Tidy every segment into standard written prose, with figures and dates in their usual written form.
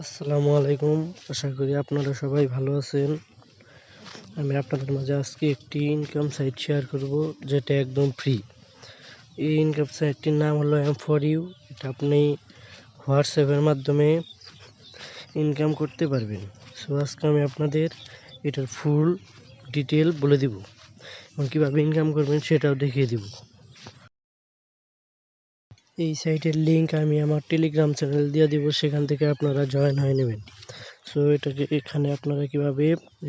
আসসালামু আলাইকুম। আশা করি আপনারা সবাই ভালো আছেন। আমি আপনাদের মাঝে আজকে একটি ইনকাম সাইট শেয়ার করব, যেটা একদম ফ্রি। এই ইনকাম সাইটটির নাম হলো M4U। এটা আপনি হোয়াটসঅ্যাপের মাধ্যমে ইনকাম করতে পারবেন। সো আজকে আমি আপনাদের এটার ফুল ডিটেল বলে দিব এবং কীভাবে ইনকাম করবেন সেটাও দেখিয়ে দিব। এই সাইটের লিঙ্ক আমি আমার টেলিগ্রাম চ্যানেল দিয়ে দিব, সেখান থেকে আপনারা জয়েন হয়ে নেবেন। সো এটাকে এখানে আপনারা কিভাবে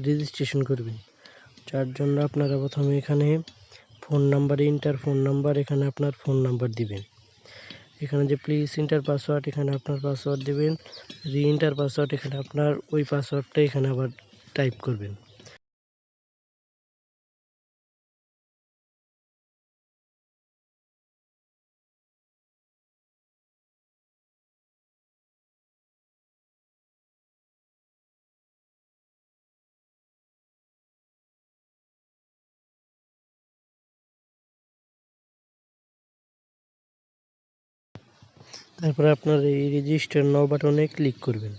রেজিস্ট্রেশন করবেন, যার জন্য আপনারা প্রথমে এখানে ফোন নাম্বার, ফোন নাম্বার, এখানে আপনার ফোন নাম্বার দিবেন। এখানে যে প্লিজ ইন্টার পাসওয়ার্ড, এখানে আপনার পাসওয়ার্ড দিবেন। রি ইন্টার পাসওয়ার্ড, এখানে আপনার ওই পাসওয়ার্ডটা এখানে আবার টাইপ করবেন। তারপরে আপনার এই রেজিস্টার নাও বাটনে ক্লিক করবেন।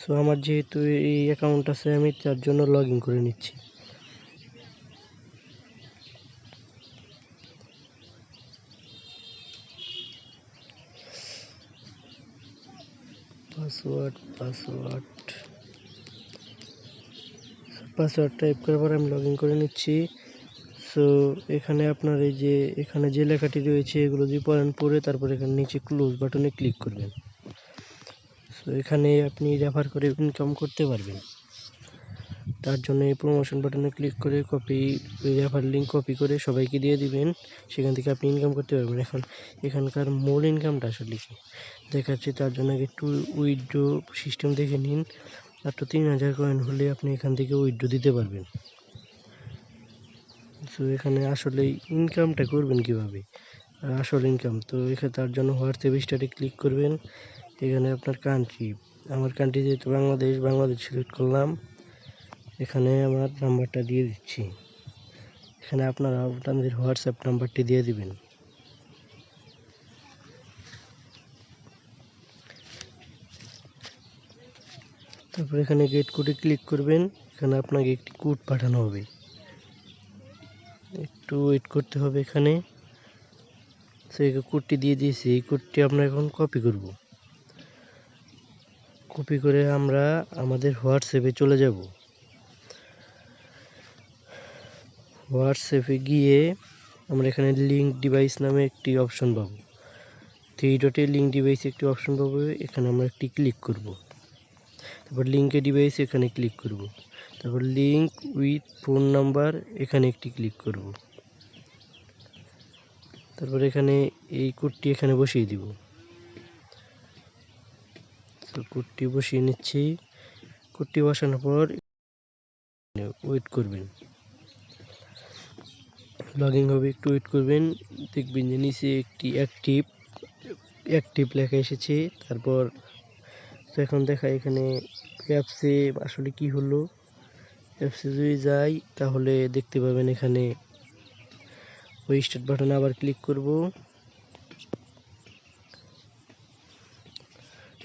সো আমার যেহেতু এই অ্যাকাউন্ট আছে, আমি তার জন্য লগ ইন করে নিচ্ছি। পাসওয়ার্ড টাইপ করার পর আমি লগ ইন করে নিচ্ছি। সো এখানে আপনার এই যে এখানে যে লেখাটি রয়েছে এগুলো যদি পড়ে তারপর এখানে নিচে ক্লোজ বাটনে ক্লিক করবেন। সো এখানে আপনি রেফার করে ইনকাম করতে পারবেন। তার জন্য এই প্রমোশন বাটনে ক্লিক করে রেফার লিঙ্ক কপি করে সবাইকে দিয়ে দিবেন। সেখান থেকে আপনি ইনকাম করতে পারবেন। এখানকার মূল ইনকামটা আসলে কি দেখাচ্ছি, তার জন্য একটু উইথড্র সিস্টেম দেখে নিন। মাত্র 3000 কয়েন হলে আপনি এখান থেকে উইথড্র দিতে পারবেন। সো এখানে আসলে ইনকামটা করবেন কিভাবে, আসল ইনকাম তো এখানে তার জন্য হোয়াটসঅ্যাপ স্টারে ক্লিক করবেন। এখানে আপনার কান্ট্রি, আমার কান্ট্রি যেহেতু বাংলাদেশ সিলেক্ট করলাম। এখানে আমার নাম্বারটা দিয়ে দিচ্ছি। এখানে আপনারা আপনাদের হোয়াটসঅ্যাপ নাম্বারটি দিয়ে দিবেন। তারপর এখানে গেট কোডে ক্লিক করবেন। এখানে আপনাকে একটি কোড পাঠানো হবে, একটু ওয়েট করতে হবে। এখানে সেই কোডটি দিয়ে দিয়েছি। এই কোডটি আমরা এখন কপি করে আমরা আমাদের হোয়াটসঅ্যাপে চলে যাব। হোয়াটসঅ্যাপে গিয়ে আমরা এখানে লিঙ্ক ডিভাইস নামে একটি অপশন পাবো। 3 ডটে লিঙ্ক ডিভাইস একটি অপশন পাবো, এখানে আমরা একটি ক্লিক করব। তারপর লিঙ্কে ডিভাইস এখানে ক্লিক করব। তারপর লিঙ্ক উইথ ফোন নাম্বার এখানে একটি ক্লিক করব। তারপর এখানে এই কোডটি এখানে বসিয়ে দিব। তো কোডটি বসিয়ে নিচ্ছি। কোডটি বসানোর পর ওয়েট করবেন, লগ ইন হবে, একটু ওয়েট করবেন। দেখবেন যে নিচে একটি অ্যাক্টিভ লেখা এসেছে। তারপর এখন দেখা এখানে অ্যাপসে আসলে কি হলো। অ্যাপসে যদি যাই তাহলে দেখতে পাবেন এখানে ওই স্টার্ট বাটনে আবার ক্লিক করব।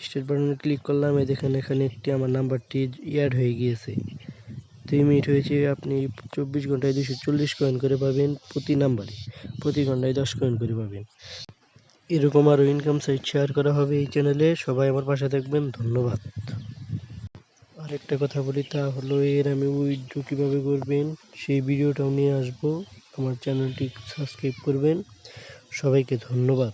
স্টার্ট বাটনে ক্লিক করলাম, এই দেখেন এখানে একটি আমার নাম্বারটি অ্যাড হয়ে গিয়েছে। 2 মিনিট হয়েছে। আপনি 24 ঘন্টায় 240 কয়েন করে পাবেন প্রতি নাম্বারে, প্রতি ঘন্টায় 10 কয়েন করে পাবেন। এরকম আরও ইনকাম সাইট শেয়ার করা হবে এই চ্যানেলে। সবাই আমার পাশে থাকবেন, ধন্যবাদ। আরেকটা কথা বলি, তা হলো আমি উইথড্র কীভাবে করবেন সেই ভিডিওটাও নিয়ে আসবো। আমার চ্যানেলটি সাবস্ক্রাইব করবেন। সবাইকে ধন্যবাদ।